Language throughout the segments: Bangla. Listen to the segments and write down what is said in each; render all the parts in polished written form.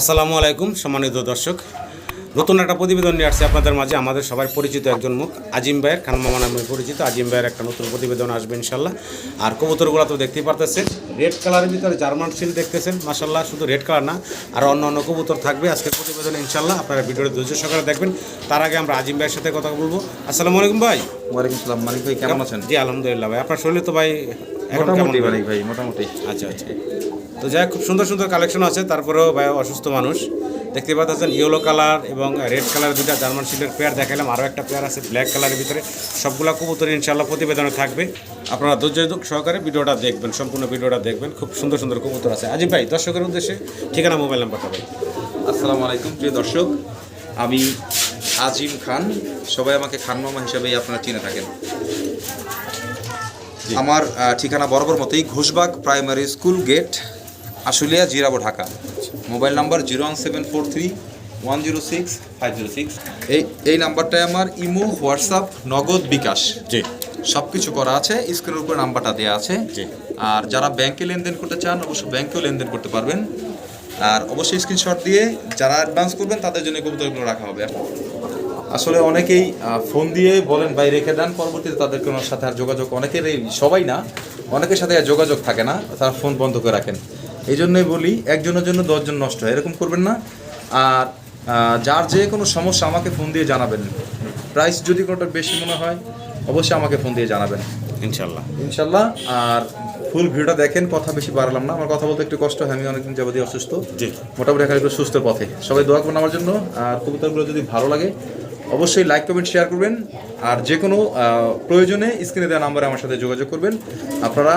আসসালামু আলাইকুম সম্মানিত দর্শক, নতুন একটা প্রতিবেদন নিয়ে আসছে আপনাদের মাঝে। আমাদের সবাই পরিচিত একজন মুখ, আজিম ভাইয়ের, খান মামা নামে পরিচিত আজিম ভাইয়ের একটা নতুন প্রতিবেদন আসবে ইনশাল্লাহ। আর কবুতরগুলো তো দেখতেই পারতেছেন, রেড কালারের ভিতরে জার্মান সিল দেখতেছেন মাশাল্লাহ। শুধু রেড কালার না, আর অন্য অন্য কবুতর থাকবে আজকের প্রতিবেদনে ইনশাল্লাহ। আপনারা ভিডিওটি ধৈর্য সহকারে দেখবেন। তার আগে আমরা আজিম ভাইয়ের সাথে কথা বলবো। আসসালামু আলাইকুম ভাই। ওয়ালাইকুম আসসালাম। মানিক ভাই কেমন আছেন? জি আলহামদুলিল্লাহ ভাই। আপনার শরীরে তো ভাই মোটামুটি মানিক ভাই, মোটামুটি। আচ্ছা আচ্ছা, তো যাই খুব সুন্দর সুন্দর কালেকশন আছে। তারপরেও ভাই অসুস্থ মানুষ, দেখতে পাচ্ছেন ইয়েলো কালার এবং রেড কালার দুটা জার্মান শিল্ডের পেয়ার দেখালাম। আরও একটা পেয়ার আছে ব্ল্যাক কালারের ভিতরে। সবগুলা কবুতর ইনশাল্লাহ প্রতিবেদনে থাকবে। আপনারা ধৈর্য সহকারে ভিডিওটা দেখবেন, সম্পূর্ণ ভিডিওটা দেখবেন। খুব সুন্দর সুন্দর কবুতর আছে। আজিম ভাই, দর্শকের উদ্দেশ্যে ঠিকানা, মোবাইল নাম্বারটা ভাই। আসসালামু আলাইকুম প্রিয় দর্শক, আমি আজিম খান। সবাই আমাকে খান মামা হিসাবেই আপনারা চিনে থাকেন। আমার ঠিকানা বরাবর মতোই Ghoshbag primary school gate, Ashulia, Jirabo, Dhaka. Mobile number 01743106506। এই নাম্বারটায় আমার ইমো, হোয়াটসঅ্যাপ, নগদ, বিকাশ জি সব কিছু করা আছে। স্ক্রিনের উপর নাম্বারটা দেওয়া আছে। আর যারা ব্যাংকে লেনদেন করতে চান অবশ্যই ব্যাংকেও লেনদেন করতে পারবেন। আর অবশ্যই স্ক্রিনশট দিয়ে যারা অ্যাডভান্স করবেন তাদের জন্য কবুতরগুলো রাখা হবে। আসলে অনেকেই ফোন দিয়ে বলেন ভাই রেখে দেন, পরবর্তীতে তাদের কোনো সাথে আর যোগাযোগ, অনেকের সবাই না, অনেকের সাথে আর যোগাযোগ থাকে না, তারা ফোন বন্ধ করে রাখেন। এই জন্যই বলি একজনের জন্য 10 জন নষ্ট হয়, এরকম করবেন না। আর যার যে কোনো সমস্যা আমাকে ফোন দিয়ে জানাবেন। প্রাইস যদি কোনোটা বেশি মনে হয় অবশ্যই আমাকে ফোন দিয়ে জানাবেন ইনশাল্লাহ ইনশাল্লাহ। আর ফুল ভিডিওটা দেখেন, কথা বেশি বাড়ালাম না, আমার কথা বলতে একটু কষ্ট হয়, আমি অনেকদিন যাবতীয় অসুস্থ। জি, মোটামুটি এখন একটু সুস্থ পথে। সবাই দোয়া করুন আমার জন্য। আর কবুতরগুলো যদি ভালো লাগে অবশ্যই লাইক, কমেন্ট, শেয়ার করবেন। আর যে কোনো প্রয়োজনে স্ক্রিনে দেওয়া নাম্বারে আমার সাথে যোগাযোগ করবেন। আপনারা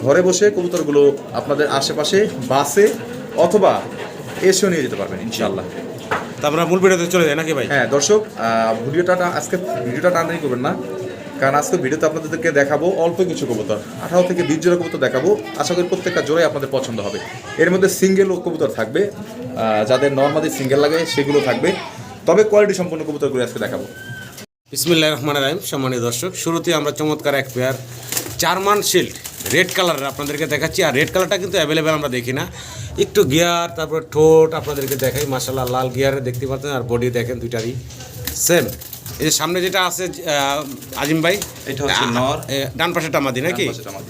ঘরে বসে কবুতরগুলো আপনাদের আশেপাশে বাসে অথবা এসেও নিয়ে যেতে পারবেন ইনশাআল্লাহ। তা আমরা মূল ভিডিওতে চলে যাই নাকি ভাই? হ্যাঁ দর্শক, আজকে ভিডিওটা টানাটানি করবেন না, কারণ আজকে ভিডিওতে আপনাদেরকে দেখাবো অল্প কিছু কবুতর, 18 থেকে 20 জোড়া কবুতর দেখাবো। আশা করি প্রত্যেকটা জোড়াই আপনাদের পছন্দ হবে। এর মধ্যে সিঙ্গেল কবুতর থাকবে, যাদের নর্মালি সিঙ্গেল লাগে সেগুলো থাকবে, তবে কোয়ালিটি সম্পন্ন কবুতরগুলো আজকে দেখাবো। বিসমিল্লাহির রহমানির রহিম। সম্মানিত দর্শক, শুরুতেই আমরা চমৎকার এক পেয়ার জার্মান শিল্ড রেড কালারের আপনাদেরকে দেখাচ্ছি। আর রেড কালারটা কিন্তু অ্যাভেলেবেল আমরা দেখি না। একটু গিয়ার, তারপরে ঠোঁট আপনাদেরকে দেখাই মাশাআল্লাহ, লাল গিয়ারে দেখতে পাচ্ছেন। আর বডি দেখেন দুইটারই সেম। এই যে সামনে যেটা আছে আজিম ভাই, এটা হচ্ছে নর, ডান পাশেটা মাদি নাকি?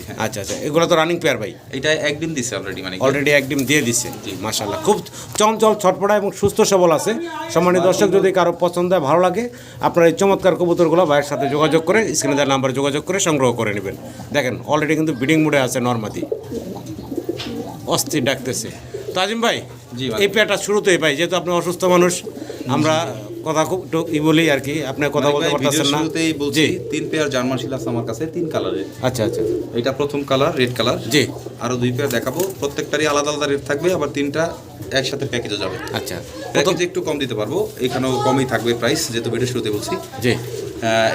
হ্যাঁ। আচ্ছা আচ্ছা, এগুলো তো রানিং পেয়ার ভাই? এটা একদিন দিছে অলরেডি, মানে অলরেডি একদিন দিয়ে দিচ্ছে। মাশাআল্লাহ, খুব চঞ্চল, ছটপটা এবং সুস্থ সবল আছে। সম্মানিত দর্শক, যদি কারো পছন্দ হয়, ভালো লাগে, আপনারা এই চমৎকার কবুতরগুলো ভাইয়ের সাথে যোগাযোগ করে স্ক্রিনে দেওয়া নাম্বার যোগাযোগ করে সংগ্রহ করে নেবেন। দেখেন অলরেডি কিন্তু ব্রিডিং মুডে আছে নরমাদি, অস্থির ডাকতেছে। তো আজিম ভাই, এই পেয়ারটা শুরুতেই ভাই, যেহেতু আপনি অসুস্থ মানুষ, আমরা কথা খুব একটু বলি আর কি, আপনার কথা বলতে পারতেছেন না। শুরুতেই বলছি 3 পেয়ার জার্মান শিল আছে আমার কাছে, 3 কালারের। আচ্ছা আচ্ছা, এটা প্রথম কালার রেড কালার। জি, আরো 2 পেয়ার দেখাবো, প্রত্যেকটারই আলাদা আলাদা রেট থাকবে, আবার 3টা একসাথে প্যাকেজে যাবে। আচ্ছা, প্যাকেজে একটু কম দিতে পারবো, এখানেও কমই থাকবে প্রাইস, যেহেতু ভিডিও শুরুতে বলছি। জি,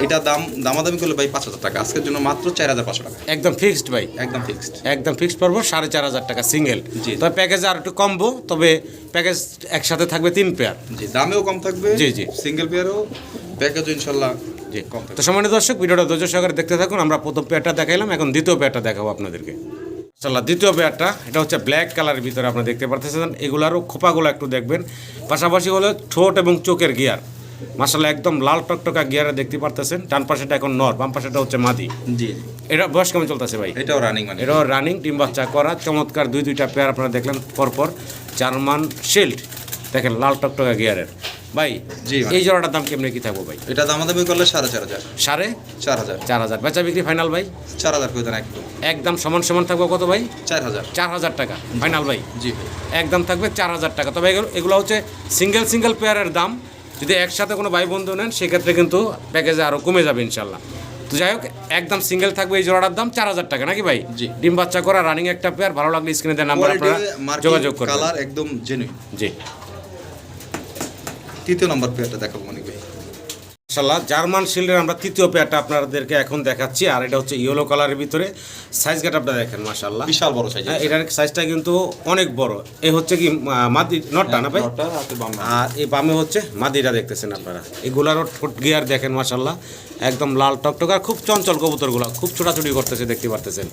এটা দামাদামি করলে ভাই 5000 টাকা, আজকের জন্য মাত্র 4500 টাকা। একদম ফিক্সড ভাই, একদম ফিক্সড, একদম ফিক্সড পড়বো 4500 টাকা সিঙ্গেল। তবে প্যাকেজে আর একটু কমবো, তবে প্যাকেজ একসাথে থাকবে 3 পেয়ার। জি, দামেও কম থাকবে। জি জি, সিঙ্গেল পেয়ারও প্যাকেজও ইনশাল্লাহ জি কম থাকবে। তো সম্মানিত দর্শক, ভিডিওটা ধৈর্য সহকারে দেখতে থাকুন। আমরা প্রথম পেয়ারটা দেখাইলাম, এখন দ্বিতীয় পেয়ারটা দেখাবো আপনাদেরকে। ইনশাল্লাহ দ্বিতীয় পেয়ারটা, এটা হচ্ছে ব্ল্যাক কালারের ভিতরে আপনারা দেখতে পাচ্ছেন। এগুলারও খোপাগুলো একটু দেখবেন, পাশাপাশি হলো ঠোঁট এবং চোখের গিয়ার মাশাআল্লাহ একদম লাল টকটকা গিয়ারে দেখতে পারতেছেন। ডান পাশেটা এখন নর, বাম পাশেটা হচ্ছে মাদি। জি, এটা বয়স কেমন চলতেছে ভাই? এটাও রানিং, মানে এটাও রানিং, ডিম বাচ্চা করা, চমৎকার দুইটা পেয়ার আপনারা দেখলেন পরপর। জার্মান শিল্ড দেখেন লাল টকটকা গিয়ারের ভাই। জি, এই জোড়াটার দাম কেমনে কি থাকবো ভাই? এটা দামাদামি করলে 4500। 4000 বেচা বিক্রি ফাইনাল ভাই? 4000 করে দেন একদম সমান সমান থাকবো। কত ভাই? 4000 টাকা ফাইনাল ভাই? জি, একদম থাকবে 4000 টাকা। তবে এগুলো হচ্ছে সিঙ্গেল পেয়ারের দাম। যদি একসাথে কোনো ভাই বন্ধু নেন সেক্ষেত্রে কিন্তু প্যাকেজে আরও কমে যাবে ইনশাল্লাহ। তো যাই হোক, একদম সিঙ্গেল থাকবে এই জোড়াটার দাম 4000 টাকা নাকি ভাই? জি, ডিম বাচ্চা করা রানিং একটা পেয়ার। ভালো লাগলে স্ক্রিনে দেওয়া নাম্বার আপনারা যোগাযোগ করুন। কালার একদম জেনুইন। জি, তৃতীয় নম্বর পেয়ারটা দেখাবো মানিক ভাই। মাশাআল্লাহ, জার্মান শিল্ডের আমরা তৃতীয় পেয়ারটা আপনাদেরকে এখন দেখাচ্ছি। আর এটা হচ্ছে ইয়েলো কালারের ভিতরে। সাইজ গেটআপটা দেখেন মাশাআল্লাহ, বিশাল বড় সাইজ। এটার সাইজটা কিন্তু অনেক বড়। এই হচ্ছে কি মাদি নটটা না ভাই? আর এই বামে হচ্ছে মাদিটা দেখতেছেন আপনারা। এগুলারও ঠোঁট গিয়ার দেখেন মাশাআল্লাহ, একদম লাল টকটক। আর খুব চঞ্চল কবুতরগুলো, খুব ছোটাছুটি করতেছে দেখতে পারতেছেন।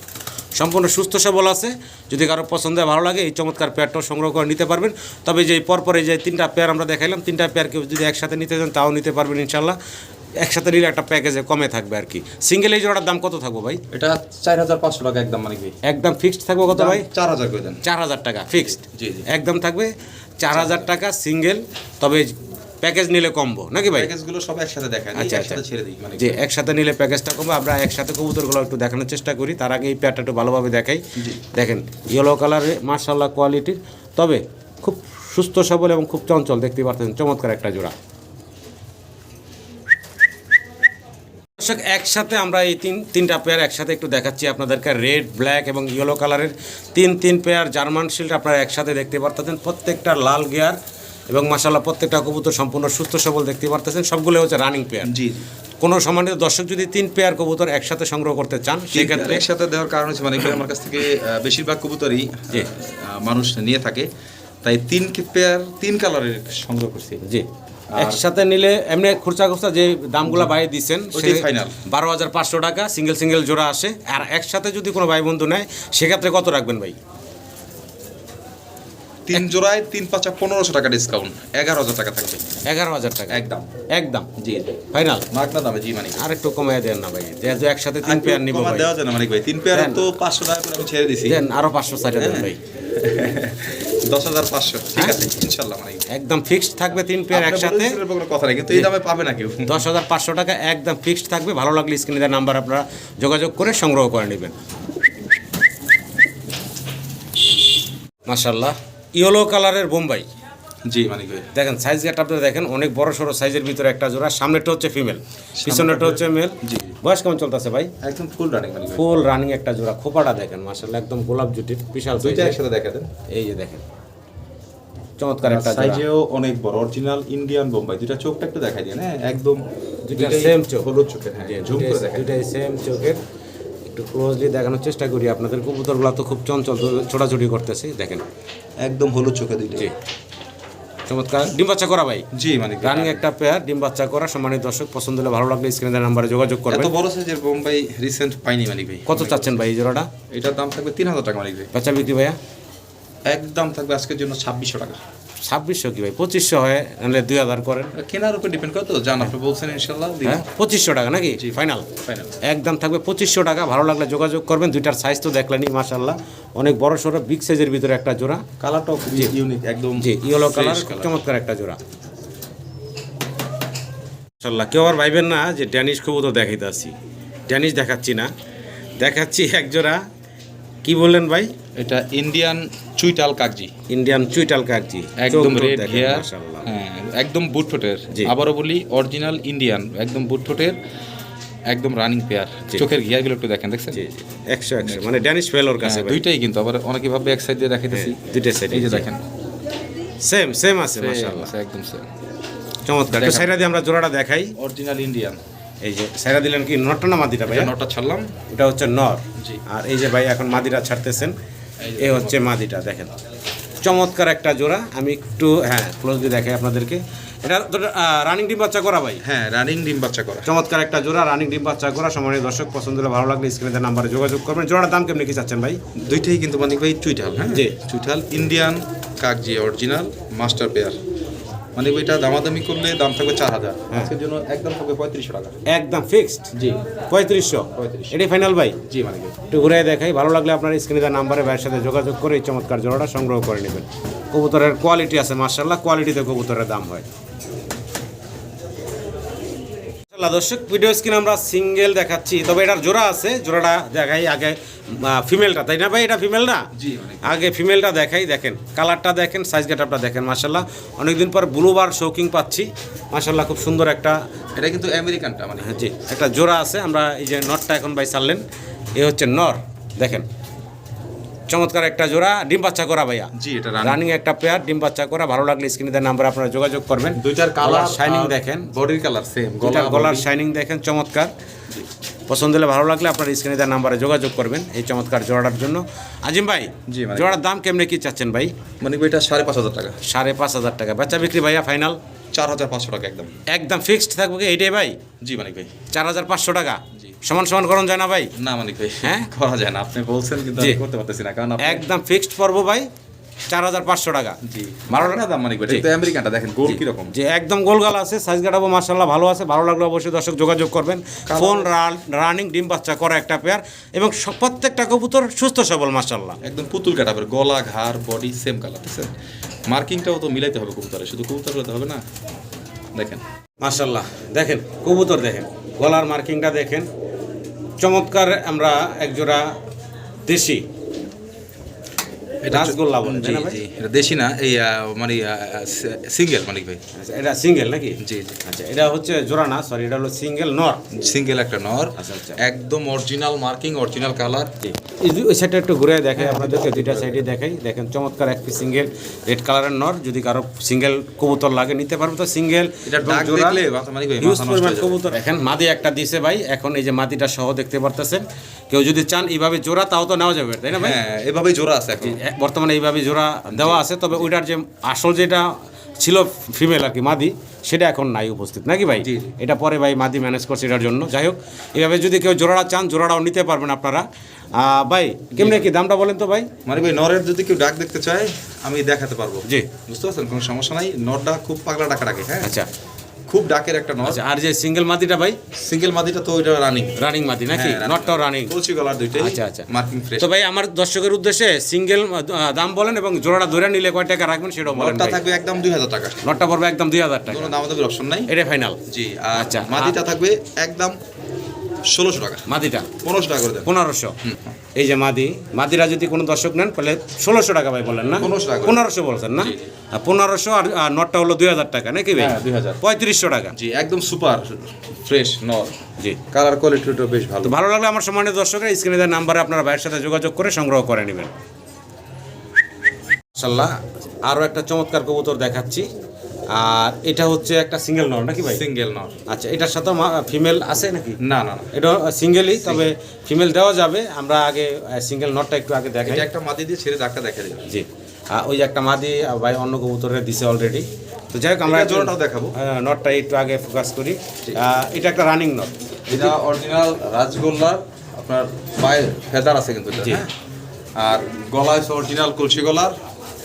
সম্পূর্ণ সুস্থ সবল আছে। যদি কারো পছন্দ হয় ভালো লাগে এই চমৎকার পেয়ারটাও সংগ্রহ করে নিতে পারবেন। তবে যে পরপরে যে 3টা পেয়ার আমরা দেখাইলাম 3টা পেয়ার কেউ যদি একসাথে নিতে চান তাও নিতে পারবেন ইনশাল্লাহ। একসাথে নিলে একটা প্যাকেজে কমে থাকবে আর কি। সিঙ্গেল এই জোড়াটার দাম কত থাকবে ভাই? এটা 4500 টাকা একদম মানিক ভাই। একদম ফিক্সড থাকবে কত ভাই? 4000 করে দেন। 4000 টাকা ফিক্সড। জি জি। একদম থাকবে 4000 টাকা সিঙ্গেল। তবে প্যাকেজ নিলে কমবো নাকি ভাই? প্যাকেজগুলো সব একসাথে দেখায় আচ্ছা, একসাথে ছেড়ে দিই মানে যে একসাথে নিলে প্যাকেজটা কমবে। আমরা একসাথে কবুতরগুলো একটু দেখানোর চেষ্টা করি। তার আগে এই পেয়ারটা একটু ভালোভাবে দেখাই। জি। দেখেন ইয়েলো কালারে মাশাআল্লাহ কোয়ালিটির, তবে খুব সুস্থ সবল এবং খুব চঞ্চল, দেখতে পাচ্ছেন চমৎকার একটা জোড়া। দর্শক একসাথে আমরা এই তিনটা পেয়ার একসাথে একটু দেখাচ্ছি আপনাদেরকে। রেড, ব্ল্যাক এবং ইয়েলো কালারের তিন পেয়ার জার্মান শিল্ড আপনারা একসাথে দেখতে পারতেছেন। প্রত্যেকটা লাল গিয়ার এবং মাশাআল্লাহ প্রত্যেকটা কবুতর সম্পূর্ণ সুস্থ সবল দেখতে পারতেছেন। সবগুলো হচ্ছে রানিং পেয়ার। জি। কোনো সম্মানিত দর্শক যদি 3 পেয়ার কবুতর একসাথে সংগ্রহ করতে চান সেক্ষেত্রে একসাথে দেওয়ার কারণ হচ্ছে মানে আমার কাছ থেকে বেশিরভাগ কবুতরই মানুষ নিয়ে থাকে, তাই 3 পেয়ার 3 কালারের সংগ্রহ করছি। জি, একসাথে নিলে এমনি খুচরা যে দামগুলো বাড়িয়ে দিচ্ছেন ওইটাই ফাইনাল 12,500 টাকা সিঙ্গেল জোড়া আসে। আর একসাথে যদি কোনো ভাই বন্ধু নেয় সেক্ষেত্রে কত রাখবেন ভাই? 3 জোড়ায় 3 পাঁচা 1500 টাকা ডিসকাউন্ট, 11000 টাকা থাকবে। 11000 টাকা একদম একদম জি ফাইনাল মাগনা দামে। জি মানিক আর একটু কমায় দেন না ভাই, যেহেতু একসাথে 3 পেয়ার নিব ভাই। দেওয়া যায় না মানিক ভাই, 3 পেয়ার তো 500 টাকা করে আমি ছেড়ে দিছি। দেন আরো 500 সাইড দেন ভাই। 10500 ঠিক আছে ইনশাআল্লাহ মানিক। একদম ফিক্সড থাকবে 3 পেয়ার একসাথে। কোনো কথা নাই, কিন্তু এই দামে পাবে না কেউ। 10,500 টাকা একদম ফিক্সড থাকবে। ভালো লাগলে স্ক্রিনে দেওয়া নাম্বার আপনারা যোগাযোগ করে সংগ্রহ করে নেবেন। মাশাআল্লাহ ইয়েলো কালারের বোম্বাই। জি মানিক ভাই দেখেন সাইজ গেটটা আপনারা দেখেন, অনেক বড় সড়ো সাইজের ভিতরে একটা জোড়া। সামনেটা হচ্ছে ফিমেল, পিছনেটা হচ্ছে মেল। জি। বয়স কেমন চলতেছে ভাই? একদম ফুল রানিং মানিক ভাই। ফুল রানিং একটা জোড়া। খোপাটা দেখেন মাশাআল্লাহ একদম গোলাপ জুটির বিশাল দুইটা সাইজের। একসাথে দেখা দেন। এই যে দেখেন চমৎকার একটা জোড়া। সাইজেও অনেক বড়, অরিজিনাল ইন্ডিয়ান বোম্বাই। দুইটা চোখটা একটু দেখাই দিন। হ্যাঁ একদম দুইটা সেম চোখ, হলুদ চোখের। হ্যাঁ জুম করে দেখাই। দুইটাই সেম চোখের। একটু ক্লোজলি দেখানোর চেষ্টা করি আপনাদের। কবুতরগুলো তো খুব চঞ্চল, ছোটাছুটি করতেছে দেখেন। একদম হলুদ চোখে দুইটা। জি চমৎকার। ডিম বাচ্চা করা ভাই? জি মানিক ভাই রানিং একটা পেয়ার, ডিম বাচ্চা করা। সম্মানিত দর্শক পছন্দ হলে ভালো লাগলে স্ক্রিনে দেওয়া নাম্বারে যোগাযোগ করবেন। এত বড় সাইজের বোম্বাই রিসেন্ট পাইনি মানিক ভাই। কত চাচ্ছেন ভাই এই জোড়াটা? এটার দাম থাকবে 3000 টাকা মানিক ভাই। বেচা বিক্রি ভাইয়া? একদম থাকবে আজকের জন্য 2600 টাকা। 2600 কি ভাই? 2500 হয়, নাহলে 2000 করেন। কেনার উপর ডিপেন্ড করে তো, জান আপনি বলছেন ইনশাআল্লাহ দিন। হ্যাঁ 2500 টাকা নাকি ফাইনাল? ফাইনাল একদম থাকবে 2500 টাকা। ভালো লাগলে যোগাযোগ করবেন। দুইটার সাইজ তো দেখলেনই মাশাআল্লাহ অনেক বড় সড়ো বিগ সাইজের ভিতরে একটা জোড়া। কালারটাও খুব ইউনিক একদম। জি ইয়েলো কালার, fresh color। চমৎকার একটা জোড়া মাশাআল্লাহ। কেউ আর ভাইবেন না যে ড্যানিশ কবুতর দেখাইতে আসি। ড্যানিশ দেখাচ্ছি না, দেখাচ্ছি এক জোড়া। কি বললেন ভাই? এটা ইন্ডিয়ান চুইটাল কাকজি। ইন্ডিয়ান চুইটাল কাকজি, একদম চোখ রেড দেখেন হেয়ার। মাশাআল্লাহ। হ্যাঁ একদম বুট ঠোঁটের। জি। আবারও বলি অরিজিনাল ইন্ডিয়ান একদম বুট ঠোঁটের, একদম রানিং পেয়ার। চোখের ঘিয়ারগুলো একটু দেখেন, দেখছেন? জি 100 মানে ড্যানিশ ফেলোর কাছে হ্যাঁ, ভাই। দুইটাই কিন্তু আবার অনেকে ভাবে এক সাইড দিয়ে দেখাইতেছি। দুইটা সাইড এই যে দেখেন সেম আছে মাশাআল্লাহ একদম সেম চমৎকার। একটু সাইরা দিয়ে আমরা জোড়াটা দেখাই। Original Indian. এই যে সাইরা দিলেন কি নরটা না মাদিটা ভাই? নটা ছাড়লাম। এটা হচ্ছে নর। জি। আর এই যে ভাই এখন মাদিটা ছাড়তেছেন, এই হচ্ছে মাদিটা। দেখেন চমৎকার একটা জোড়া। আমি একটু ক্লোজলি দেখাই আপনাদেরকে। এটা রানিং ডিম বাচ্চা করা ভাই? হ্যাঁ রানিং ডিম বাচ্চা করা। চমৎকার একটা জোড়া রানিং ডিম বাচ্চা করা। সম্মানিত দর্শক পছন্দ হলে ভালো লাগলে স্ক্রিনে নাম্বারে যোগাযোগ করবেন। জোড়ার দাম কেমনি কি চাচ্ছেন ভাই? দুইটাই কিন্তু মানিক ভাই চুইটাল। হ্যাঁ জি। চুইটাল ইন্ডিয়ান কাকজি অরিজিনাল মাস্টার পেয়ার। মানে ওইটা দামাদামি করলে দাম থাকবে 4000। আজকের জন্য একদম থাকবে 3500 টাকা। একদম ফিক্সড? জি 3500। 3500। এটাই ফাইনাল ভাই? জি মানিক ভাই। একটু ঘুরে দেখাই। ভালো লাগলে আপনার স্ক্রিনে দেওয়া নাম্বারে ভাইয়ের সাথে যোগাযোগ করে এই চমৎকার জোড়াটা সংগ্রহ করে নেবেন। কবুতরের কোয়ালিটি আছে মাশাআল্লাহ, কোয়ালিটিতে কবুতরের দাম হয়। দর্শক ভিডিও স্ক্রিনে আমরা সিঙ্গেল দেখাচ্ছি, তবে এটার জোড়া আছে। জোড়াটা দেখাই আগে ফিমেলটা, তাই না ভাই? এটা ফিমেল না? জি আগে ফিমেলটা দেখাই। দেখেন কালারটা দেখেন, সাইজ গেটআপটা দেখেন মাশাআল্লাহ। অনেকদিন পর ব্লু বার শৌকিং পাচ্ছি মাশাআল্লাহ, খুব সুন্দর একটা। এটা কিন্তু আমেরিকানটা মানে। জি একটা জোড়া আছে। আমরা এই যে নটটা এখন ভাই ছাড়লেন, এ হচ্ছে নর। দেখেন চমৎকার একটা জোড়া, ডিম বাচ্চা করা ভাইয়া? জি এটা রানিং একটা পেয়ার, ডিম বাচ্চা করা। ভালো লাগলে স্ক্রিনে দেওয়া নাম্বারে আপনারা যোগাযোগ করবেন। দুইটার কালার শাইনিং দেখেন, বডির কালার সেম। দুইটার গলার শাইনিং দেখেন চমৎকার। পছন্দ হলে ভালো লাগলে আপনার স্ক্রিনে দেওয়া নাম্বারে যোগাযোগ করবেন এই চমৎকার জোড়াটার জন্য। আজিম ভাই জি মানে জোড়ার দাম কেমনে কি চাচ্ছেন ভাই? মানে এটা 5500 টাকা। 5500 টাকা। বেচা বিক্রি ভাইয়া ফাইনাল? 4500 টাকা একদম। একদম ফিক্সড থাকবে কি এইটাই ভাই? জি মানিক ভাই 4500 টাকা। জি। সমান সমান করণ যায় না ভাই? না মানিক ভাই, হ্যাঁ? করা যায় না, আপনি বলছেন কিন্তু জি। আমি করতে পারতেছি না, কারণ আপনি একদম ফিক্সড পড়বো ভাই 4500 টাকা। জি ভালো না দাম মানিক ভাই, জি। এটা তো আমেরিকানটা দেখেন গোল কি রকম। যে একদম গোলগাল আছে, সাইজ কাটাবো মাশাআল্লাহ ভালো আছে। ভালো লাগলে অবশ্যই দর্শক যোগাযোগ করবেন। ফোন রানিং ডিম বাচ্চা করা একটা পেয়ার এবং প্রত্যেকটা কবুতর সুস্থ সবল মাশাআল্লাহ। একদম পুতুল কাটাবের, গলা ঘাড় বডি সেম কালার, ঠিক আছে। মার্কিংটাও তো মিলাইতে হবে কবুতরে, শুধু কবুতর হতে হবে না। দেখেন মাশাআল্লাহ দেখেন কবুতর, দেখেন গলার মার্কিংটা দেখেন চমৎকার। আমরা একজোড়া দেশি রাসগোল্লা বলে, তাই না ভাই? জি, এটা দেশি না, এই মানে সিঙ্গেল মানিক ভাই। আচ্ছা, এটা সিঙ্গেল নাকি? জি জি, আচ্ছা, এটা হচ্ছে জোড়া না, সরি, এটা হলো সিঙ্গেল নর। সিঙ্গেল একটা নর, আচ্ছা, আচ্ছা। একদম অরিজিনাল মার্কিং, অরিজিনাল কালার। জি, ওই সাইডটা একটু ঘুরে দেখাই আপনাদেরকে, দুইটা সাইডে দেখাই। দেখেন চমৎকার একটি সিঙ্গেল রেড কালারের নর। যদি কারো সিঙ্গেল কবুতর লাগে নিতে পারবে তো সিঙ্গেল। এটা ডাক দেখলে মানিক ভাই হিউজ মাথা নষ্ট পরিমাণ হয়ে যাবে। কবুতর। এখন মাদি একটা দিছে ভাই, এখন এই যে মাদিটা সহ দেখতে পারতেছেন। কেউ যদি চান এইভাবে জোড়া তাও তো নেওয়া যাবে, তাই না ভাই? হ্যাঁ, এভাবেই জোড়া আছে এখন। বর্তমানে এইভাবে জোড়া দেওয়া আছে, তবে ওইটার যে আসল যেটা ছিল ফিমেল আর কি মাদি, সেটা এখন নাই উপস্থিত নাকি ভাই? জি। এটা পরে ভাই মাদি ম্যানেজ করছে এটার জন্য। যাই হোক, এইভাবে যদি কেউ জোড়াটা চান জোড়াটাও নিতে পারবেন আপনারা। ভাই কেমনে কি দামটা বলেন তো ভাই? মানে ভাই নরের যদি কেউ ডাক দেখতে চায় আমি দেখাতে পারবো। জি। বুঝতে পারছেন, কোনো সমস্যা নাই। নরটা খুব পাগলা ডাকা ডাকে, হ্যাঁ আচ্ছা খুব ডাকের একটা নর। আচ্ছা, আর যে সিঙ্গেল মাদিটা ভাই? সিঙ্গেল মাদিটা তো ওইটা রানিং, রানিং মাদি নাকি? হ্যাঁ, নটটাও রানিং। বলছি গলার দুইটাই। আচ্ছা, আচ্ছা। Marking fresh. তো ভাই আমার দর্শকের উদ্দেশ্যে সিঙ্গেল দাম বলেন এবং জোড়াটা ধরে নিলে কয় টাকা রাখবেন সেটাও বলেন নরটা ভাই। থাকবে একদম 2000 টাকা। নটটা পড়বে একদম 2000 টাকা। কোনো দামাদামির অপশন নাই, এটা ফাইনাল। জি। আর আচ্ছা, মাদিটা থাকবে একদম 1600 টাকা, মাদিটা 1500 টাকা করে দেন। 1500। এই যে মাদিরা যদি কোনো দর্শক নেন তাহলে 1600 টাকা ভাই বলেন না? 1500 টাকা। 1500 বলছেন না? জি, 1500 আর নটটা হলো 2000 টাকা নাকি ভাই? হ্যাঁ, 2000। 3500 টাকা। জি, একদম সুপার ফ্রেশ নর। জি। কালার কোয়ালিটিটাও বেশ ভালো। তো ভালো লাগলে আমার সম্মানিত দর্শকরা স্ক্রিনে দেওয়া নাম্বারে আপনারা ভাইয়ের সাথে যোগাযোগ করে সংগ্রহ করে নেবেন। মাশাআল্লাহ, আরও একটা চমৎকার কবুতর দেখাচ্ছি। আর এটা হচ্ছে একটা সিঙ্গেল নর নাকি ভাই? সিঙ্গেল নর। আচ্ছা, এটার সাথে ফিমেল আছে নাকি? না না না, এটা সিঙ্গেলই, তবে ফিমেল দেওয়া যাবে। আমরা আগে সিঙ্গেল নটটা একটু আগে দেখাই। এটা একটা মাদি দিয়ে ছেড়ে ডাকটা দেখা দিই। জি, ওই যে একটা মাদি ভাই অন্য কবুতরে দিছে অলরেডি। তো যাই হোক আমরা এটা জোড়াটাও দেখাবো। নটটা একটু আগে ফোকাস করি। এটা একটা রানিং নট। এটা অরিজিনাল রাজগোল্লার, আপনার পায়ে ফেদার আছে কিন্তু এটা, জি। হ্যাঁ? আর গলায় অরিজিনাল কলসি গলার,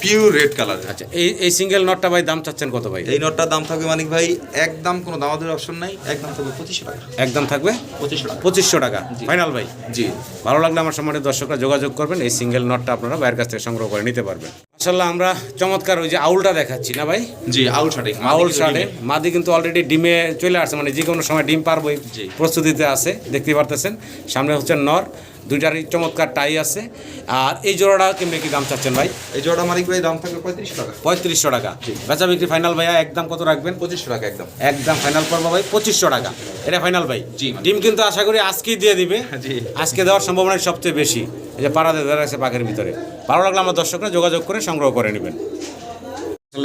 পিওর রেড কালার। আচ্ছা, এই সিঙ্গেল নটটা ভাই দাম চাচ্ছেন কত ভাই? এই নটটার দাম থাকবে মানিক ভাই একদম কোনো দামাদের অপশন নাই, একদম থাকবে 2500 টাকা। একদম থাকবে 2500 টাকা। 2500 টাকা ফাইনাল ভাই। জি। ভালো লাগলে আমার সম্মানিত দর্শকরা যোগাযোগ করবেন। এই সিঙ্গেল নটটা আপনারা ভাইয়ের কাছ থেকে সংগ্রহ করে নিতে পারবেন। মাশাআল্লাহ, আমরা চমৎকার ওই যে আউলটা দেখাচ্ছি না ভাই? জি, আউল শার্টে। আউল শার্টে মাদি কিন্তু অলরেডি ডিমে চলে আসছে, মানে যে কোনো সময় ডিম পারবই, জি। প্রস্তুতিতে আছে, দেখতে পারতেছেন। সামনে হচ্ছে নর, দুইটারই চমৎকার টাই আছে। আর এই জোড়াটা কেমনি কি দাম চাচ্ছেন ভাই? এই জোড়া মানিক ভাই দাম থাকবে 3500 টাকা। 3500 টাকা। বেচা বিক্রি ফাইনাল ভাইয়া একদম কত রাখবেন? 2500 টাকা একদম। একদম ফাইনাল করবো ভাই 2500 টাকা। এটা ফাইনাল ভাই? জি। ডিম কিন্তু আশা করি আজকেই দিয়ে দিবে। জি। আজকে দেওয়ার সম্ভাবনা সবচেয়ে বেশি। এই যে পাড়াতে ধরে আছে পাখের ভিতরে। ভালো লাগলে আমার দর্শকরা যোগাযোগ করে সংগ্রহ করে নেবেন।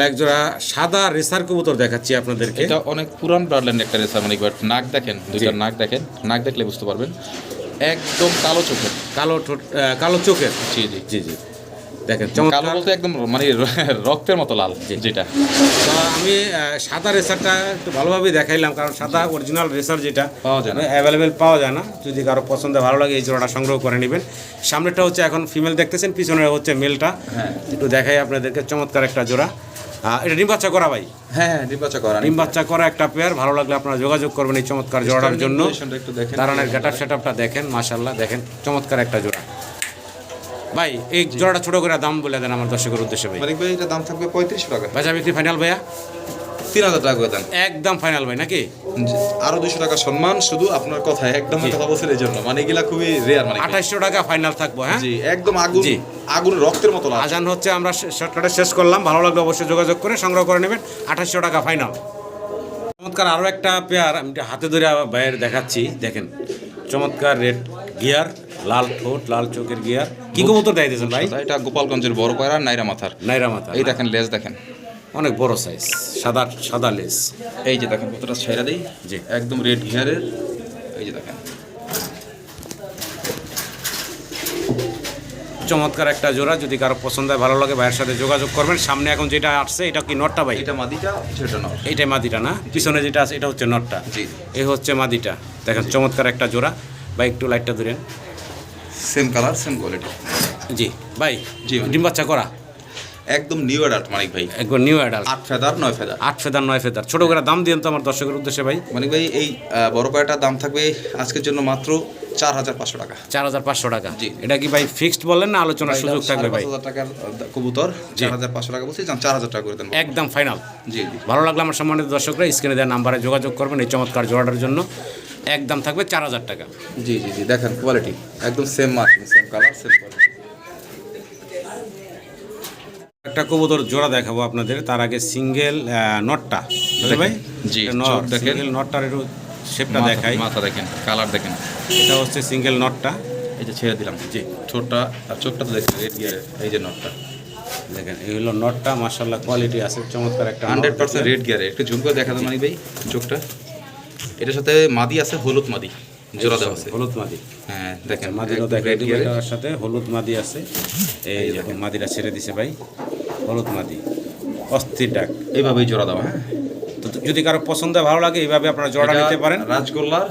একজোড়া সাদা রেসার কবুতর দেখাচ্ছি আপনাদেরকে। এটা অনেক পুরান ব্রাডল্যান্ড একটা রেসার মানিক ভাই। নাক দেখেন, দুইটা নাক দেখেন, নাক দেখলে বুঝতে পারবেন। একদম কালো চোখের, কালো ঠোঁট, কালো চোখের। জি জি জি জি, দেখেন কালো চমৎকার। বলতে একদম মানে রক্তের মতো লাল যেটা। তো আমি সাদা রেসারটা একটু ভালোভাবে দেখাইলাম, কারণ সাদা অরিজিনাল রেসার যেটা পাওয়া যায় না। অ্যাভেলেবেল পাওয়া যায় না। যদি কারো পছন্দ ভালো লাগে এই জোড়াটা সংগ্রহ করে নেবেন। সামনেটা হচ্ছে এখন ফিমেল দেখতেছেন, পিছনে হচ্ছে মেলটা। হ্যাঁ। একটু দেখাই আপনাদেরকে, চমৎকার একটা জোড়া। এটা ডিম বাচ্চা করা ভাই? হ্যাঁ, নির্বাচন করা। ডিম বাচ্চা করা একটা পেয়ার। ভালো লাগলে আপনারা যোগাযোগ করবেন এই চমৎকার জোড়াটার জন্য। একটু দেখেন, দাঁড়ানোর গেটআপ সেটআপটা দেখেন, মাশাআল্লাহ দেখেন চমৎকার একটা জোড়া। ভাই এই জোড়াটা ছোট করে দাম বলে দেন আমার দর্শকের উদ্দেশ্যে ভাই। মানিক ভাই এটা দাম থাকবে 3500 টাকা। বেচা বিক্রি ফাইনাল ভাইয়া? 3000 টাকা করে দেন। একদম ফাইনাল ভাই নাকি? আরো 200 টাকা সম্মান শুধু আপনার কথায়, একদম কথা বলছেন এই জন্য, মানে এগুলা খুবই রেয়ার। মানে 2800 টাকা ফাইনাল থাকবো। হ্যাঁ জি, একদম আগুন, জি। আগুন রক্তের মতো লাল। আজান হচ্ছে, আমরা শর্টকাটে শেষ করলাম। ভালো লাগলে অবশ্যই যোগাযোগ করে সংগ্রহ করে নেবেন। 2800 টাকা ফাইনাল। চমৎকার আরও একটা পেয়ার আমি হাতে ধরে বাইরে দেখাচ্ছি, দেখেন চমৎকার রেড গিয়ার, লাল ঠোঁট, লাল চোখের গিয়ার। কি কবুতর দেয় দিয়েছেন ভাই? এটা গোপালগঞ্জের বড় পায়রা, নাইরা মাথার। নাইরা মাথা। এই দেখেন লেজ দেখেন, অনেক বড় সাইজ, সাদা সাদা লেজ। এই যে দেখেন কতটা ছেড়া দেই, জি। একদম রেড গিয়ারের। এই যে দেখেন চমৎকার একটা জোড়া। যদি কারো পছন্দ হয় ভালো লাগে ভাইয়ের সাথে যোগাযোগ করবেন। সামনে এখন যেটা আসছে এটা কি নটটা ভাই? এটা মাদিটা, সেটা নর। এইটাই মাদিটা না? পিছনে যেটা আছে এটা হচ্ছে নটটা। জি। এই হচ্ছে মাদিটা। দেখেন চমৎকার একটা জোড়া। ভাই একটু লাইটটা ধরেন। Same colour same quality. জি ভাই, জি ভাই। ডিম বাচ্চা করা একদম নিউ অ্যাডাল্ট মানিক ভাই, একবার new adult, 8 feather 9 feather. 8 feather 9 feather. ছোট করে দাম দিয়েন তো আমার দর্শকের উদ্দেশ্যে ভাই। মানিক ভাই এই বড় পায়রাটার দাম থাকবে আজকের জন্য মাত্র 4500 টাকা। 4500 টাকা। জি। এটা কি ভাই ফিক্সড বললেন না আলোচনার সুযোগ থাকবে ভাই? 5,500 টাকার কবুতর, 4500 টাকা বলছি, 4000 টাকা করে দেন। একদম ফাইনাল। জি জি। ভালো লাগলে আমার সম্মানিত দর্শকরা স্ক্রিনে দেওয়া নাম্বারে যোগাযোগ করবেন এই চমৎকার জোড়াটার জন্য। একদম থাকবে 4000 টাকা। জি জি জি, দেখেন কোয়ালিটি একদম same marking, same colour, same quality. একটা কবুতর জোড়া দেখাবো আপনাদের, তার আগে সিঙ্গেল নটটা ভাই। জি, নট, চোখ দেখেন। সিঙ্গেল নটটার একটু শেপটা দেখাই। মাথা দেখেন, কালার দেখেন। এটা হচ্ছে সিঙ্গেল নটটা। এই যে ছেড়ে দিলাম। জি, ছোটটা আর চোখটা তো দেখেন রেড গিয়ারে। এই যে নটটা দেখেন, এই হলো নটটা, মাশাআল্লাহ কোয়ালিটি আছে, চমৎকার একটা 100% রেড গিয়ারে। একটু ঝুম করে দেখা দাও মানিক ভাই চোখটা। এটার সাথে মাদি আছে, হলুদ মাদি জোড়া দেওয়া আছে। হলুদ মাদি। হ্যাঁ দেখেন, মাদিরও একদম দেখাই red দিব, gear এ। এটার সাথে হলুদ মাদি আছে। এই দেখুন মাদিরা ছেড়ে দিছে ভাই, হলুদ মাদি, অস্থির ডাক। এইভাবেই জোড়া দাও। হ্যাঁ, তো যদি কারো পছন্দ হয়, ভালো লাগে, এইভাবে আপনারা জোড়া এটা নিতে পারেন। রাজগোল্লার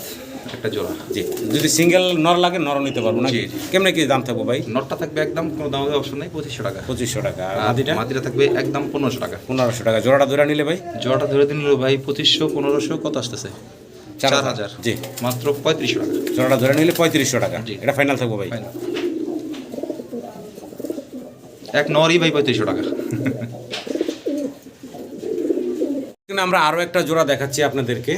একটা জোড়া। জি, যদি সিঙ্গেল নর লাগে নরও নিতে পারবো না। জি, জি। কেমনে কি দাম থাকবো ভাই? নটটা থাকবে একদম কোনো দামের অপশন নেই, 2500 টাকা। 2500 টাকা। আর আর মাদিটা মাদিটা থাকবে একদম 1500 টাকা। 1500 টাকা। জোড়াটা ধরে নিলে ভাই জোড়াটা ধরে দিন ভাই 2500 1500 কত আসতেছে? 4000। জি, মাত্র 3500 টাকা। জোড়াটা ধরে নিলে 3500 টাকা। জি। এটা ফাইনাল থাকবো ভাই। Final। এক নরই ভাই 3500 টাকা। এখানে আমরা আরও একটা জোড়া দেখাচ্ছি আপনাদেরকে।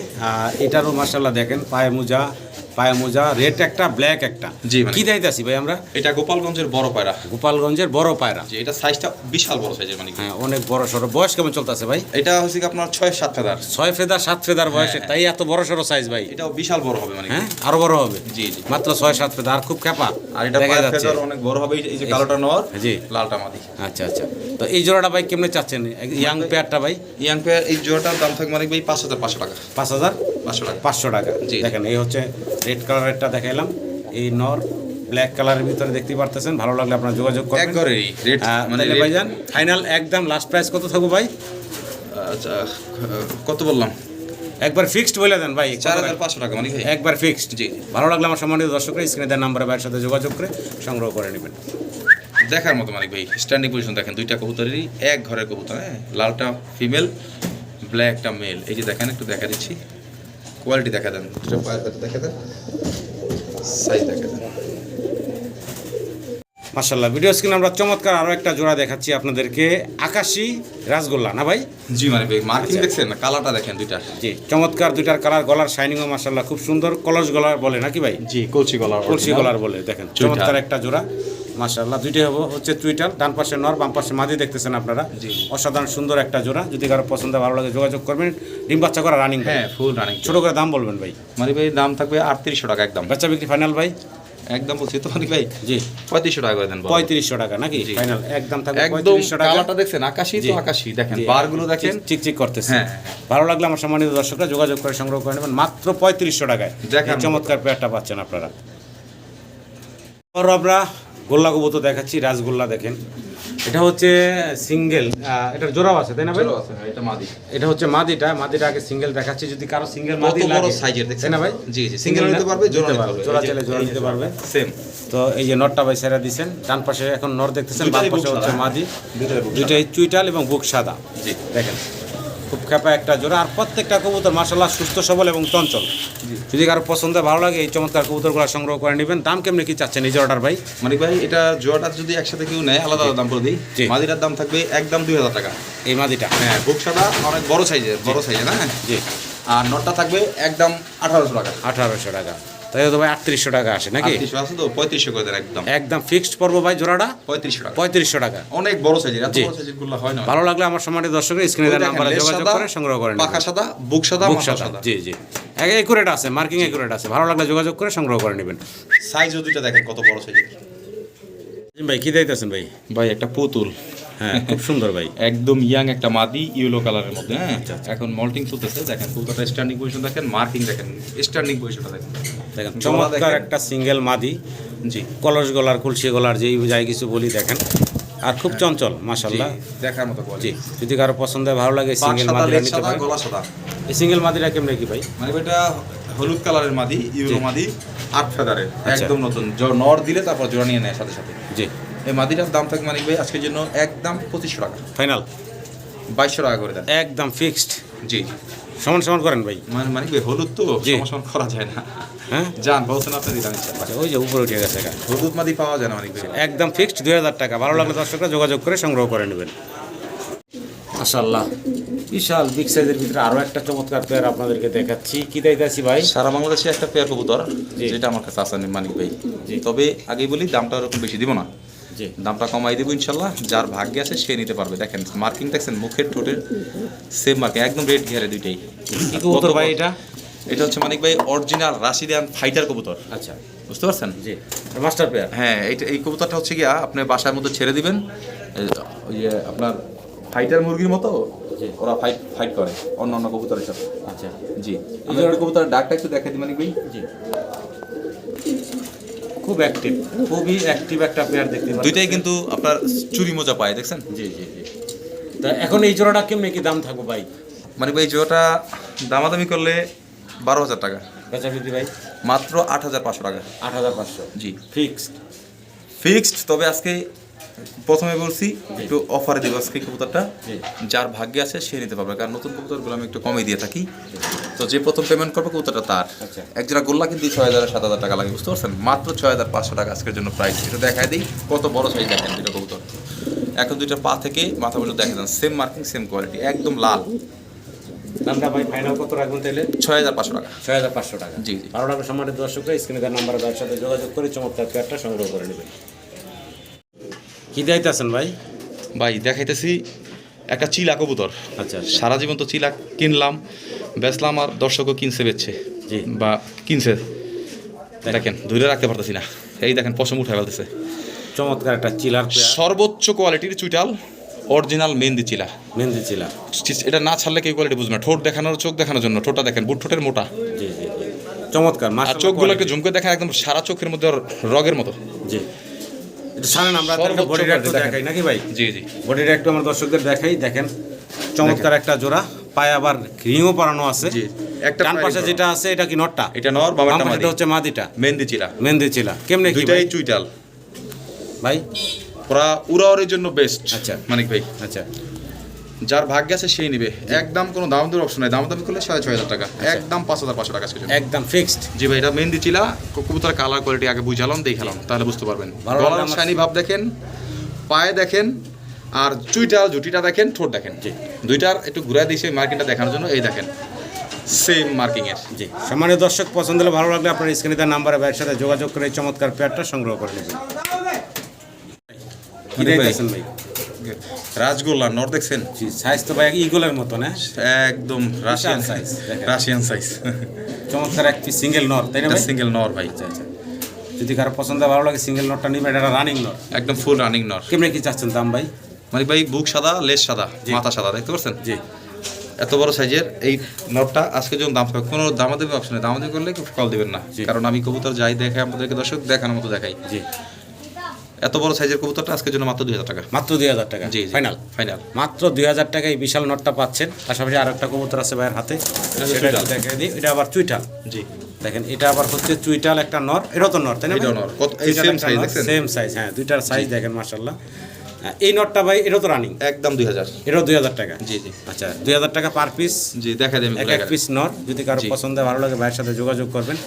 এটারও মাশাআল্লাহ দেখেন, পায়ে মোজা, রেড একটা, ব্ল্যাক একটা। জি, মানে- কি দাইতাছি ভাই আমরা? এটা গোপালগঞ্জের বড় পায়রা। গোপালগঞ্জের বড় পায়রা। যে এটা সাইজটা বিশাল বড় সাইজের মানে। হ্যাঁ, অনেক বড় সড়ো। বয়স কেমন চলতেছে ভাই? এটা হচ্ছে কি আপনার 6-7 ফেদার। 6 ফেদার 7 ফেদার বয়সে, হ্যাঁ। তাই এত বড় সড়ো সাইজ ভাই। এটাও বিশাল বড় হবে মানে। হ্যাঁ, আরো বড় হবে। জি জি। মাত্র 6-7 ফেদার, আর খুব খেপা আর এটা দেখা পায়ের যাচ্ছে। ফেদার অনেক বড় হবে। এই যে কালোটা নর, জি। লালটা মাদি। আচ্ছা আচ্ছা। তো এই জোড়াটা ভাই কেমনে চাচ্ছেন? ইয়াং পেয়ারটা ভাই ইয়াং পেয়ার এই জোড়াটার দাম থাকবে মানে ভাই 5500 টাকা। 5500 টাকা। 500 টাকা। জি। দেখেন, এই হচ্ছে রেড কালারেরটা দেখাইলাম, এই নর ব্ল্যাক কালারের ভিতরে দেখতে পারতেছেন। ভালো লাগলে আপনারা যোগাযোগ করবেন। এক ঘরেরই রেড মানে তাহলে ভাইজান ফাইনাল একদম লাস্ট প্রাইস কত থাকবে ভাই? আচ্ছা, কত বললাম? একবার ফিক্সড বলে দেন ভাই। 4500 টাকা মানে ভাই। একবার ফিক্সড। জি। ভালো লাগলে আমার সম্মানিত দর্শকরা স্ক্রিনে দেওয়া নাম্বারে ভাইয়ের সাথে যোগাযোগ করে সংগ্রহ করে নেবেন। দেখার মতো মানিক ভাই, স্ট্যান্ডিং পজিশন দেখেন, দুইটা কবুতরেরই এক ঘরের কবুতর। হ্যাঁ, লালটা ফিমেল, ব্ল্যাকটা মেল। এই যে দেখেন, একটু দেখা দিচ্ছি, কোয়ালিটি দেখা দেন, দুটো পায়ের ভেতর দেখা দেন, সাইজ দেখা দেন। মাশাআল্লাহ, ভিডিও স্ক্রিনে আমরা চমৎকার আরও একটা জোড়া দেখাচ্ছি আপনাদেরকে, আকাশী রাসগোল্লা না ভাই? জি মানে ভাই, মার্কিং আচ্ছা। দেখছেন না, কালারটা দেখেন দুইটার। জি, চমৎকার দুইটার কালার, গলার শাইনিংও মাশাআল্লাহ খুব সুন্দর। কলস গলার বলে নাকি ভাই? জি, কলসি গলার। কলসি গলার বলে। দেখেন চমৎকার একটা জোড়া মাশাআল্লাহ। দুইটাই হচ্ছে টুইটার, ডান পাশে নর, বাম পাশে মাদি দেখতেছেন আপনারা। জি। অসাধারণ সুন্দর একটা জোড়া। যদি কারো পছন্দ ভালো লাগে যোগাযোগ করবেন। ডিম বাচ্চা করা রানিং। হ্যাঁ, ফুল রানিং। ছোট করে দাম বলবেন ভাই। মানে ভাই দাম থাকবে 3800 টাকা একদম। বাচ্চা বিক্রি ফাইনাল ভাই? একদম বলছি তো মানে ভাই, জি, 3500 টাকা করে দেন। 3500 টাকা নাকি জি। ফাইনাল? একদম থাকবে একদম 3500 টাকা। কালারটা দেখছেন, আকাশী জি। তো আকাশী। দেখেন জি, বারগুলো দেখেন, চিকচিক করতেছে। হ্যাঁ। ভালো লাগলে আমার সম্মানিত দর্শকরা যোগাযোগ করে সংগ্রহ করে নেবেন মাত্র 3500 টাকায়। দেখার এই মতো। চমৎকার পেয়ারটা পাচ্ছেন আপনারা। আর আমরা গোল্লা কবুতর দেখাচ্ছি, রাসগোল্লা দেখেন। এটা হচ্ছে সিঙ্গেল, এটার জোড়াও আছে তাই না ভাই? চলো আছে ভাই, এটা মাদি। এটা হচ্ছে মাদিটা আগে সিঙ্গেল দেখাচ্ছি। যদি কারো সিঙ্গেল মাদি কত বড় লাগে সাইজের দেখছেন তাই না ভাই? জি জি, সিঙ্গেল নিতে পারবে, জোড়া নিতে পারবে। জোড়া চাইলে জোড়া নিতে পারবে। সেম। তো এই যে নটটা ভাই সেরা দিছেন, ডান পাশে এখন নর দেখতেছেন, বাম দুইটাই পাশে বুক হচ্ছে সাদা। মাদি। দুইটাই বুক দুইটাই চুইটাল এবং বুক সাদা। জি। দেখেন খুব খেপা একটা জোড়া। আর প্রত্যেকটা কবুতর মাশাআল্লাহ সুস্থ সবল এবং চঞ্চল। যদি কারো পছন্দ ভালো লাগে এই চমৎকার কবুতরগুলো সংগ্রহ করে নেবেন। দাম কেমনি কি চাচ্ছেন এই জোড়াটার ভাই? মানিক ভাই, এটা জোড়াটা যদি একসাথে কেউ নেয় আলাদা আলাদা দাম করে দিই। জি। মাদিটার দাম থাকবে একদম 2000 টাকা। এই মাদিটা? হ্যাঁ, বুকসাটা অনেক বড় সাইজের, না? জি। আর নটটা থাকবে একদম 1800 টাকা। 1800 টাকা। তাই তো ভাই 3800 টাকা আসে নাকি? 3800 আছে তো, 3500 করে দেন একদম। একদম ফিক্সড পড়বো ভাই জোড়াটা 3500 টাকা। 3500 টাকা। অনেক বড় সাইজের, এত জি। বড় সাইজের গুলো হয় না। ভালো লাগলে আমার সম্মানিত দর্শকের স্ক্রিনে দেওয়া নাম্বারে যোগাযোগ করে সংগ্রহ করে পাকা নেবেন। সাদা, বুক সাদা, বুক মাথা সাদা। সাদা। জি জি, একুরেট আছে, মার্কিং একুরেট আছে। ভালো লাগলে যোগাযোগ করে সংগ্রহ করে নেবেন। সাইজও দুইটা দেখেন কত বড় সাইজের। ভাই কি দিতেছেন ভাই? ভাই একটা পুতুল। হ্যাঁ, খুব সুন্দর ভাই। একদম ইয়াং একটা মাদি, ইয়েলো কালারের মধ্যে। হ্যাঁ, আচ্ছা, আচ্ছা। এখন মল্টিং চলতেছে। দেখেন পুতুলটা স্ট্যান্ডিং পজিশন দেখেন, মার্কিং দেখেন, স্ট্যান্ডিং পজিশনটা দেখেন। দেখেন গলা চমৎকার দেখেন। একটা সিঙ্গেল মাদি, জি। কলস গলার, কুলসি গলার, যেই যাই কিছু বলি দেখেন। আর খুব চঞ্চল মাশাআল্লাহ। জি, দেখার মতো জি, কোয়ালিটি। যদি কারো পছন্দ হয় ভালো লাগে পাক সিঙ্গেল সাদা, মাদিরা লেজ নিতে সাদা, পারেন। গলা সাদা। এই সিঙ্গেল মাদিরা কেমনে কি ভাই? মানে এটা হলুদ কালারের মাদি, ইউরো মাদি, 8 ফেদারের, একদম নতুন। নর দিলে তারপর জোড়া নিয়ে নেয় সাথে সাথে। জি, এই মাদিটার দাম থাকবে মানিক ভাই আজকের জন্য একদম 2500 টাকা, ফাইনাল 2200 টাকা করে দেন। একদম ফিক্সড। জি, সমান সমান করেন ভাই। মানিক ভাই হলুদ তো জি। সমান করা যায় না। হ্যাঁ, যান বলছেন আপনি দিলাম ইনশাআল্লাহ। আচ্ছা, ওই যে উপরে উঠে গেছে গা। হলুদ মাদি পাওয়া যায় না মানিক ভাই। একদম ফিক্সড 2000 টাকা। ভালো লাগলে দর্শকরা যোগাযোগ করে সংগ্রহ করে নেবেন। মাশাআল্লাহ, বিশাল বিগ সাইজের ভিতরে আরো একটা চমৎকার পেয়ার আপনাদেরকে দেখাচ্ছি। কি দেখাচ্ছি ভাই? সারা বাংলাদেশে একটা পেয়ার কবুতর, জি। যেটা আমার কাছে আছে মানিক ভাই। জি। তবে আগেই বলি দামটা ওরকম বেশি দিব না, জি, দামটা কমাই দেবো ইনশাল্লাহ। যার ভাগ্যে আছে সে নিতে পারবে। দেখেন মার্কিং দেখছেন, মুখের ঠোঁটের সেম মার্কিং, একদম রেড ঘেরে দুইটাই। কি কবুতর ভাই এটা? এটা হচ্ছে মানিক ভাই অরিজিনাল রাশিদিয়ান ফাইটার কবুতর, আচ্ছা, বুঝতে পারছেন? জি, মাস্টার পেয়ার। হ্যাঁ, এই কবুতরটা হচ্ছে গিয়া আপনি বাসার মধ্যে ছেড়ে দিবেন, ওই যে আপনার ফাইটার মুরগির মতো জি। ওরা ফাইট করে অন্য অন্য কবুতরের সাথে। আচ্ছা, জি, আমি ওর কবুতরের ডাকটা একটু দেখাই দিই মানিক ভাই। জি, খুব অ্যাক্টিভ, খুবই অ্যাক্টিভ একটা পেয়ার দেখতে পাচ্ছি। দুইটাই কিন্তু আপনার চুরি মোজা পায়, দেখছেন? জি, জি, জি। তা এখন এই জোড়াটা কেমনি কি দাম থাকবো ভাই? মানে ভাই জোড়াটা দামাদামি করলে 12,000 টাকা, বেচা বিক্রি ভাই মাত্র 8,500 টাকা। 8500। জি, ফিক্সড। ফিক্সড। তবে আজকে প্রথমে বলছি একটু অফারে দিব আজকে কবুতরটা, জি। যার ভাগ্যে আছে সে নিতে পারবে, কারণ নতুন কবুতরগুলো আমি একটু কমে দিয়ে থাকি। তো যে প্রথম পেমেন্ট করবে কবুতরটা তার। আচ্ছা। এক জোড়া গোল্লা কিন্তু 6,000 7,000 টাকা লাগে, বুঝতে পারছেন? মাত্র 6,500 টাকা আজকের জন্য প্রাইস। এটা দেখাই দিই কত বড় সাইজ, দেখেন দুটো কবুতর। এখন দুইটা পা থেকে মাথা পর্যন্ত দেখা যান, সেম মার্কিং সেম কোয়ালিটি, একদম লাল। দামটা ভাই ফাইনাল কত রাখবেন তাইলে? 6,500 টাকা। 6500 টাকা। জি, জি। ভালো লাগবে সম্মানিত দর্শকরা স্ক্রিনে দেওয়া নাম্বারে ভাইয়ের সাথে যোগাযোগ করে চমৎকার পেয়ারটা সংগ্রহ করে নেবেন। কি দাইতেছেন ভাই? ভাই দেখাইতেছি একটা চিলা কবুতর। আচ্ছা, সারা জীবন তো চিলা কিনলাম, বেচলাম, আর দর্শকও কিনছে বেচছে, জি। বা কিনছে। দেখেন ধরে রাখতে পারতেছি না, এই দেখেন পশম উঠে ফেলতেছে। চমৎকার একটা চিলার পেয়ার, সর্বোচ্চ কোয়ালিটির চুইটাল, অরিজিনাল মেহেন্দি চিলা। মেহেন্দি চিলা। এটা না ছাড়লে কেউ কোয়ালিটি বুঝবে না। ঠোঁট দেখানোর, চোখ দেখানোর জন্য ঠোঁটটা দেখেন, বুট ঠোঁটের মোটা, জি, জি, জি। চমৎকার। আর মাশাআল্লাহ চোখগুলো একটু ঝুমকে দেখেন, একদম সারা চোখের মধ্যে রগের মতো। জি, এটা সারেন আমরা সর্বোচ্চ বডিটা একটু দেখেন। দেখাই নাকি ভাই? জি, জি। বডিটা একটু আমার দর্শকদের দেখাই। দেখেন চমৎকার একটা জোড়া, পায়ে আবার রিংও পরানো আছে। জি, একটা ডান পায়ে পাশে ring যেটা আছে এটা কি নটটা? এটা নর, বাম বাবারটা পাশে মাদি। হচ্ছে মাদিটা, মেহেন্দি চিলা, মেহেন্দি চিলা। কেমনে কি দুইটাই ভাই? চুইটাল। ভাই ওরা উড়াওয়ারের জন্য বেস্ট। আচ্ছা। মানিক ভাই, আচ্ছা, যার ভাগ্য আছে সেই নিবে। একদম কোনো দাম দর অপশন নাই, দাম দামি করলে 6,500 টাকা, একদম 5,500 টাকা আজকে জন্য। একদম ফিক্সড। জি ভাই, এটা মেহেন্দি চিলা কবুতর, কালার কোয়ালিটি আগে বুঝালাম, দেখালাম, তাহলে বুঝতে পারবেন। ভালো গলার লাগলো আমার। শাইনি ভাব দেখেন, পায়ে দেখেন, আর চুইটাল জুটিটা দেখেন, ঠোঁট দেখেন। জি। দুইটার একটু ঘুরে দিয়েছে মার্কিংটা দেখানোর জন্য, এই দেখেন সেম মার্কিং এর। জি, সম্মানিত দর্শক পছন্দ হলে ভালো লাগলে আপনার স্ক্রিনে দেওয়া নাম্বারে ভাইয়ের সাথে যোগাযোগ করে এই চমৎকার পেয়ারটা সংগ্রহ করে নেবেন। কি দেখতেছেন ভাই? রাজগোল্লা নর দেখছেন? জি, সাইজ তো ভাই ইগলের মতো না? একদম রাশিয়ান সাইজ, size, দেখেন। Russian size. চমৎকার এক পিস সিঙ্গেল নর, তাই না এটা ভাই? সিঙ্গেল নর ভাই, আচ্ছা, আচ্ছা। যদি কারো পছন্দ হয় ভালো লাগে সিঙ্গেল নটটা নিবে। এটা রানিং নর। একদম ফুল রানিং নর। কেমনে কি চাচ্ছেন দাম ভাই? মানে ভাই বুক সাদা, লেজ সাদা, জি। মাথা সাদা, দেখতে পাচ্ছেন? জি, এত বড় সাইজের এই নটটা আজকে যখন দাম পাবে, কোনো দামাদামি অপশন নেই, দামাদামি করলে কেউ কল দিবেন না, জি। কারণ আমি কবুতর যাই দেখাই আমাদেরকে, দর্শক দেখানোর মতো দেখাই। জি। এত বড় সাইজের কবুতরটা আজকের জন্য মাত্র 2,000 টাকা। মাত্র 2000 টাকা। জি, ফাইনাল। ফাইনাল। মাত্র 2000 টাকায় বিশাল নটটা পাচ্ছেন। পাশাপাশি আর একটা কবুতর আছে ভাইয়ের হাতে, সেটা চুইটাল। দেখাই দিই। এটা আবার চুইটাল। জি, দেখেন এটা আবার হচ্ছে চুইটাল একটা নর, এটাও তো নর, তাই না? এটাও নর। এই same size দেখছেন? সেম সাইজ, হ্যাঁ, দুইটার সাইজ দেখেন মাশাআল্লাহ। এই নটটা ভাই এটাও তো রানিং, একদম 2,000। এটাও 2000 টাকা। জি, জি, আচ্ছা, 2000 টাকা পার পিস। জি, দেখাই দেবেন এক পিস নর। যদি কারো জি। পছন্দ হয় ভালো লাগে ভাইয়ের সাথে যোগাযোগ করবেন।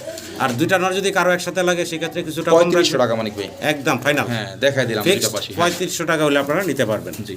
আর দুইটা নর যদি কারো একসাথে লাগে সেক্ষেত্রে কিছুটা কম 3500 রাখবেন। টাকা মানিক ভাই। একদম ফাইনাল। হ্যাঁ, দেখাই দিলাম দুইটা পাশে। 3500 টাকা হলে আপনারা নিতে পারবেন। জি।